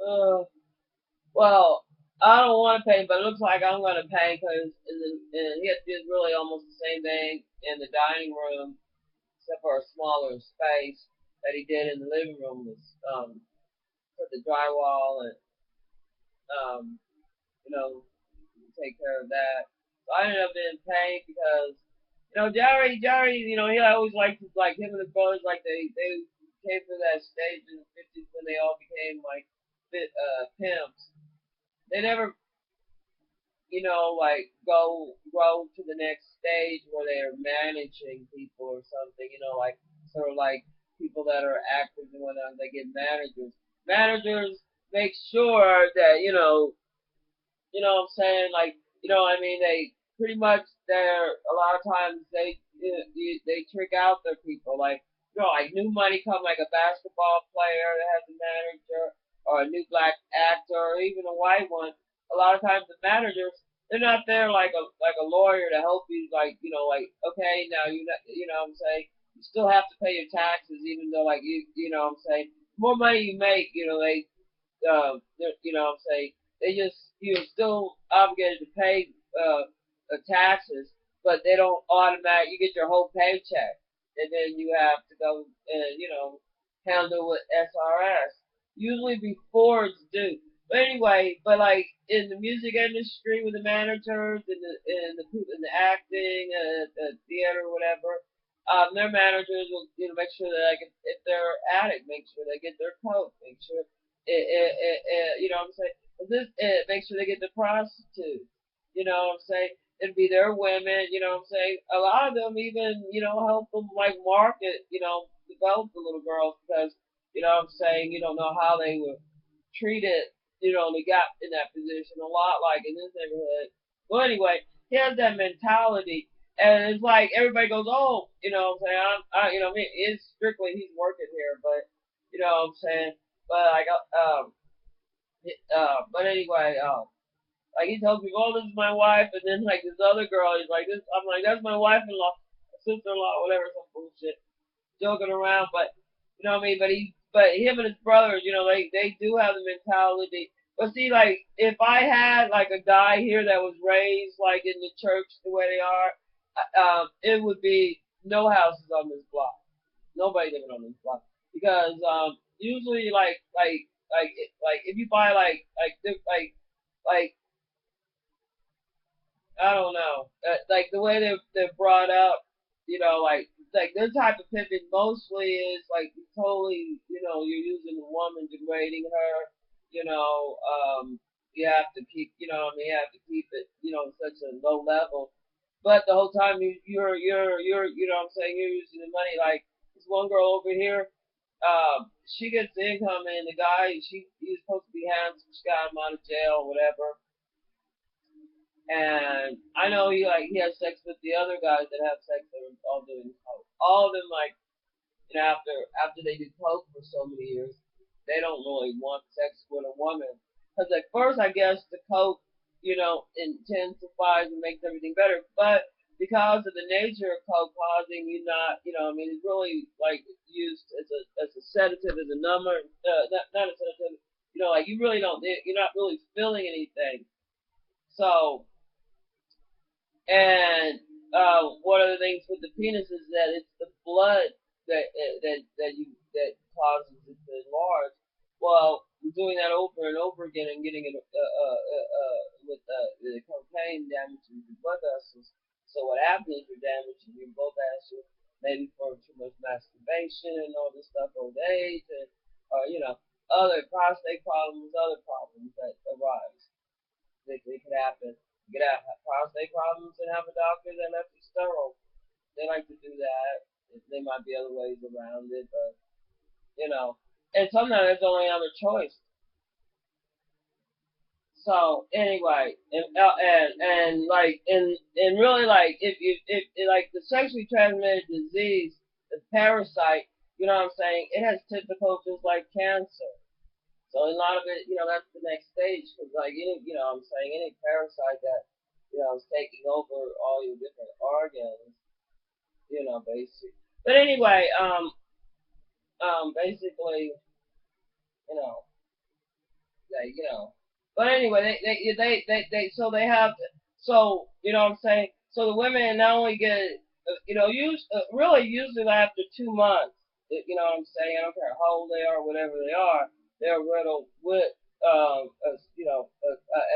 Uh, well, I don't want to paint, but it looks like I'm going to paint because he did really almost the same thing in the dining room, except for a smaller space that he did in the living room was put the drywall and um, you know, take care of that. So I ended up in paint because, Jerry, he always liked to, like him and his brothers, like they came through that stage in the '50s when they all became like pimps. They never, like grow to the next stage where they're managing people or something, like sort of like people that are actors and whatnot, they get managers. Managers make sure that, what I'm saying? Like, I mean, they pretty much they're a lot of times they trick out their people. Like, like new money come like a basketball player that has a manager, or a new black actor, or even a white one. A lot of times the managers they're not there like a lawyer to help you. Like, like okay, now what I'm saying, you still have to pay your taxes, even though like what I'm saying, the more money you make, what I'm saying, they just you're still obligated to pay the taxes, but they don't automatic. You get your whole paycheck, and then you have to go and handle with SRS. Usually before it's due. But anyway, but like in the music industry with the managers and the people in the acting the theater or whatever, their managers will make sure that like if they're addict, make sure they get their coat, make sure what I'm saying? This make sure they get the prostitutes. You know what I'm saying? It'd be their women. You know what I'm saying? A lot of them even help them like market. Develop the little girls because what I'm saying. You don't know how they were treated. They got in that position a lot like in this neighborhood. Well, anyway, he has that mentality. And it's like everybody goes, oh, what I'm saying, I mean, it's strictly he's working here, but what I'm saying, but like, but anyway, like he tells me, oh, this is my wife, and then like this other girl, he's like, this, I'm like, that's my wife-in-law, sister-in-law, whatever, some bullshit, joking around, but you know what I mean. But him and his brothers, they do have the mentality. But see, like, if I had like a guy here that was raised like in the church the way they are, it would be no houses on this block, nobody living on this block, because usually like if you buy like I don't know, like the way they're brought up, like their type of pimping mostly is like totally, you're using a woman, degrading her, you have to keep, what I mean, you have to keep it, such a low level, but the whole time you're, what I'm saying, you're using the money. Like this one girl over here, she gets the income, and the guy, he's supposed to be handsome, she got him out of jail, or whatever, and I know he has sex with the other guys that have sex that are all doing coke. All of them like after they do coke for so many years, they don't really want sex with a woman. Because at first I guess the coke, intensifies and makes everything better. But because of the nature of coke causing you not, I mean, it's really like used as a sedative, as a number, not a sedative. Like you really don't, you're not really feeling anything. So and one of the things with the penis is that it's the blood that causes it to enlarge. Well, doing that over and over again and getting it with the cocaine damaging your blood vessels. So what happens is you're damaging your blood vessels, maybe from too much masturbation and all this stuff, old age, and other prostate problems, other problems that arise. They could happen. You could have prostate problems and have a doctor that left you sterile. They like to do that. There might be other ways around it, but you know. And sometimes it's only other choice. So anyway, and like and really like if like the sexually transmitted disease, the parasite, what I'm saying, it has tentacles just like cancer. So a lot of it, that's the next stage because like I'm saying, any parasite that is taking over all your different organs, basically. But anyway, basically, you know, say, But anyway, so they have, so what I'm saying. So the women not only get, really usually after 2 months, what I'm saying. I don't care how old they are, whatever they are, they're riddled with,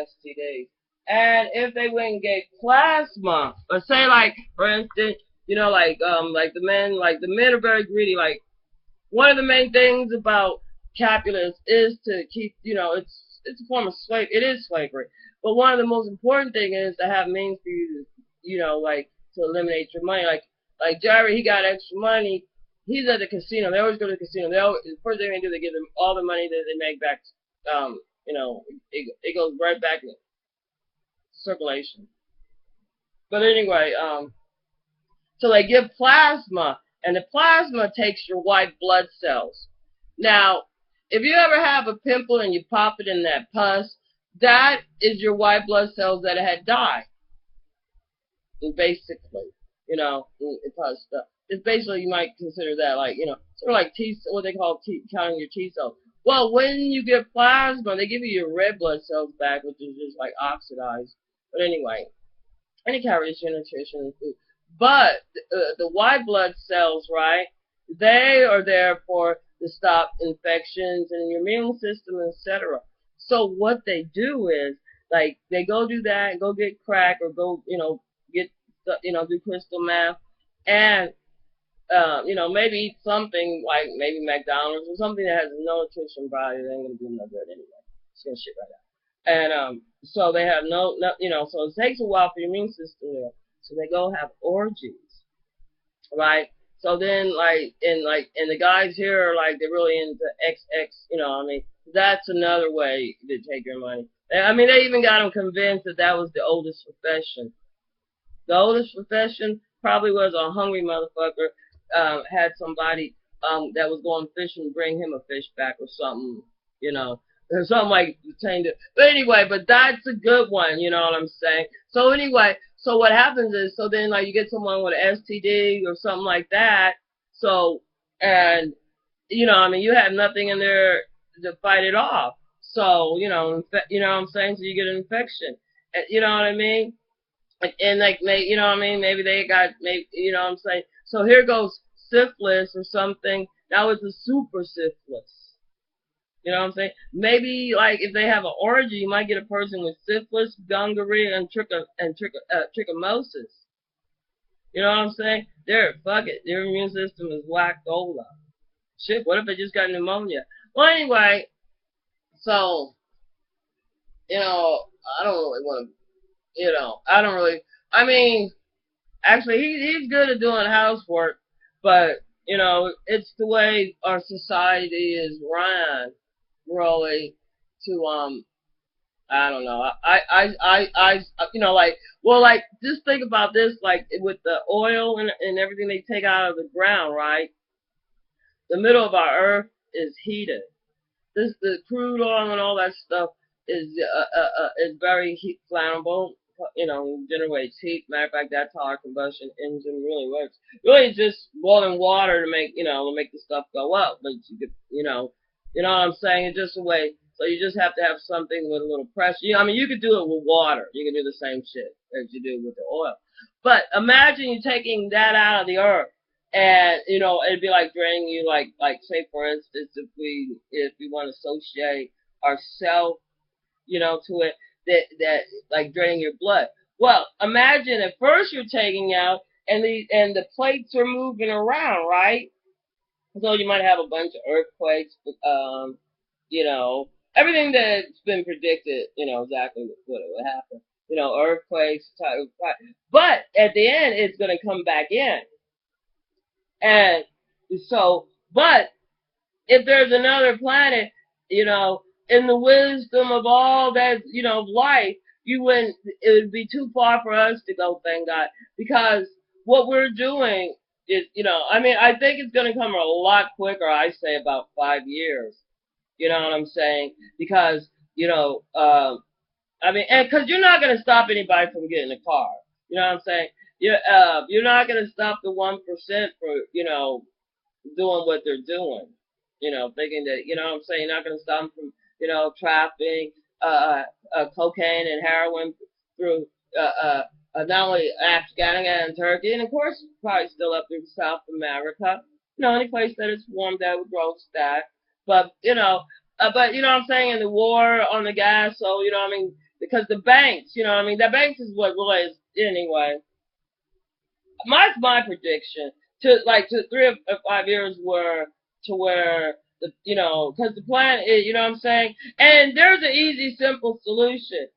STDs. And if they went and gave plasma, or say like, for instance, like the men are very greedy. Like one of the main things about capitalists is to keep, it's a form of slave. It is slavery, but one of the most important thing is to have means for you to, like to eliminate your money. Like Jerry, he got extra money. He's at the casino. They always go to the casino. The first thing they do, they give them all the money that they make back. It goes right back in circulation. But anyway, so they give plasma, and the plasma takes your white blood cells. Now, if you ever have a pimple and you pop it in that pus, that is your white blood cells that had died. Basically, pus stuff. It's basically, you might consider that like, sort of like what they call counting your T cells. Well, when you get plasma, they give you your red blood cells back, which is just like oxidized. But anyway, any calories, nutrition, and food. But the white blood cells, right? They are there to stop infections and your immune system, etc. So what they do is, like, they go do that, go get crack, or go, get, do crystal meth, and maybe eat something like maybe McDonald's or something that has no nutrition value. They ain't gonna do no good anyway. It's gonna shit right out. And so they have no, so it takes a while for your immune system there. So they go have orgies, right? So then, and the guys here are like, they're really into XX, that's another way to take your money. They even got them convinced that was the oldest profession. The oldest profession probably was a hungry motherfucker, had somebody, that was going fishing, bring him a fish back or something, or something like change it. But anyway, but that's a good one, you know what I'm saying? So anyway, so what happens is, so then like you get someone with an STD or something like that, so, and, you have nothing in there to fight it off. So, you know what I'm saying? So you get an infection. You know what I mean? And like, maybe they got, you know what I'm saying? So here goes syphilis or something. Now it's a super syphilis. You know what I'm saying? Maybe like if they have an orgy, you might get a person with syphilis, gonorrhea, and trichomosis. You know what I'm saying? Fuck it. Their immune system is whacked over. Shit, what if they just got pneumonia? Well, anyway, so, I don't really want to, I don't really, actually, he's good at doing housework, but, it's the way our society is run, really, to, I don't know, like, just think about this, like, with the oil and everything they take out of the ground, right? The middle of our earth is heated. The crude oil and all that stuff is very heat flammable. Generates heat. Matter of fact, that's how our combustion engine really works. Really, it's just boiling water to make the stuff go up. But you know what I'm saying? It's just a way. So you just have to have something with a little pressure. You could do it with water. You can do the same shit as you do with the oil. But imagine you taking that out of the earth. And it'd be like draining you, like say for instance, if we want to associate ourselves, to it, that like draining your blood. Well, imagine at first you're taking out, and the plates are moving around, right? So you might have a bunch of earthquakes, everything that's been predicted, exactly what would happen. Earthquakes, but at the end it's going to come back in. And so, but if there's another planet, in the wisdom of all that, life, it would be too far for us to go, thank God, because what we're doing is, I think it's going to come a lot quicker. I say about 5 years. You know what I'm saying? Because, and because you're not going to stop anybody from getting a car. You know what I'm saying? You're not going to stop the 1% for, doing what they're doing. Thinking that, what I'm saying, you're not going to stop them from, trafficking, cocaine and heroin through not only Afghanistan and Turkey, and of course probably still up through South America. Any place that is warm that would grow stack. But what I'm saying, in the war on the gas, so because the banks, the banks is what really is anyway. My prediction to 3 or 5 years were to where because the plan is, what I'm saying, and there's an easy, simple solution.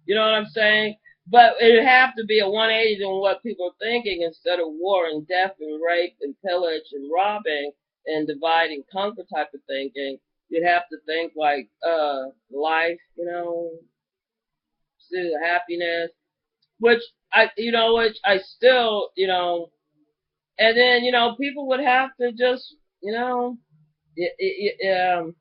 You know what I'm saying? But it'd have to be a 180 on what people are thinking instead of war and death and rape and pillage and robbing and divide and conquer type of thinking. You'd have to think like life, happiness, which I still, and then people would have to just, it, it, it, um,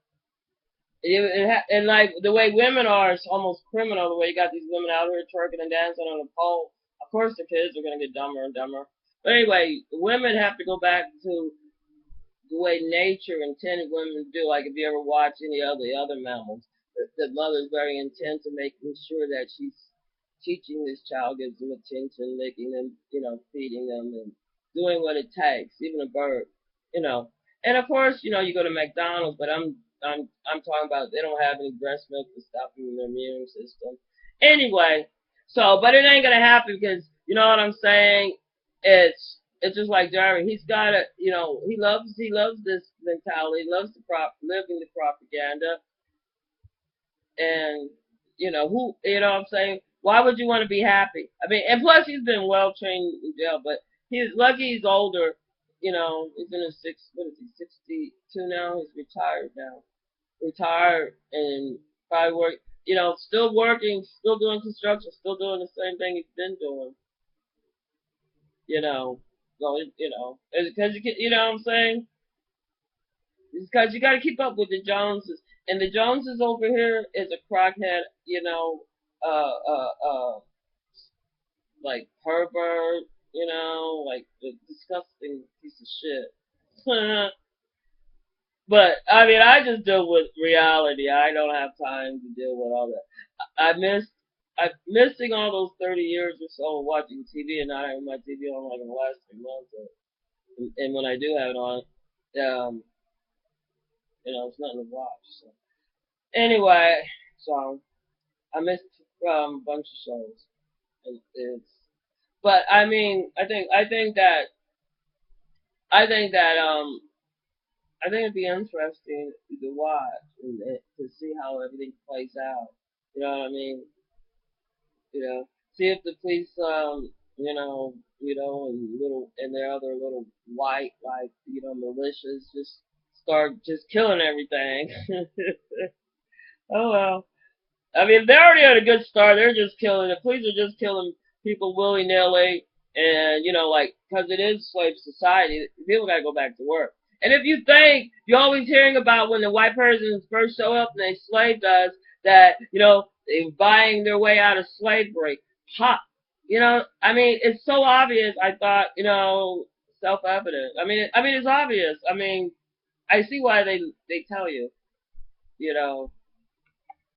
and like the way women are, it's almost criminal. The way you got these women out here twerking and dancing on a pole. Of course, the kids are gonna get dumber and dumber. But anyway, women have to go back to the way nature intended women to do. Like if you ever watch any of the other mammals, the mother's very intent to making sure that she's teaching this child, gives them attention, licking them, feeding them, and doing what it takes. Even a bird, you know. And of course, you go to McDonald's, but I'm talking about they don't have any breast milk to stop them in their immune system. Anyway, but it ain't gonna happen because you know what I'm saying. It's just like Jerry. He's got a, he loves this mentality. He loves living the propaganda, and I'm saying. Why would you want to be happy? I mean, and plus he's been well trained in jail, but he's lucky he's older. He's in his what is he, 62 now? He's retired now. Retired and probably still working, still doing construction, still doing the same thing he's been doing. You know, so it's because you know what I'm saying. It's because you got to keep up with the Joneses, and the Joneses over here is a crockhead. Like pervert. Like the disgusting piece of shit. But I mean, I just deal with reality. I don't have time to deal with all that. I'm missing all those 30 years or so of watching TV and not having my TV on like in the last 3 months. And when I do have it on, um, it's nothing to watch. So anyway, so I missed a bunch of shows. It's, but I mean, I think it'd be interesting to watch and to see how everything plays out. You know what I mean? See if the police, and their other little white, like, militias just start just killing everything. Oh well. I mean, they're already at a good start. They're just killing. The police are just killing people willy nilly, and like, because it is slave society, people gotta go back to work. And if you think you're always hearing about when the white persons first show up and they slaved us, that they were buying their way out of slavery. Ha! I mean, it's so obvious. I thought, self-evident. I mean, it's obvious. I mean, I see why they tell you.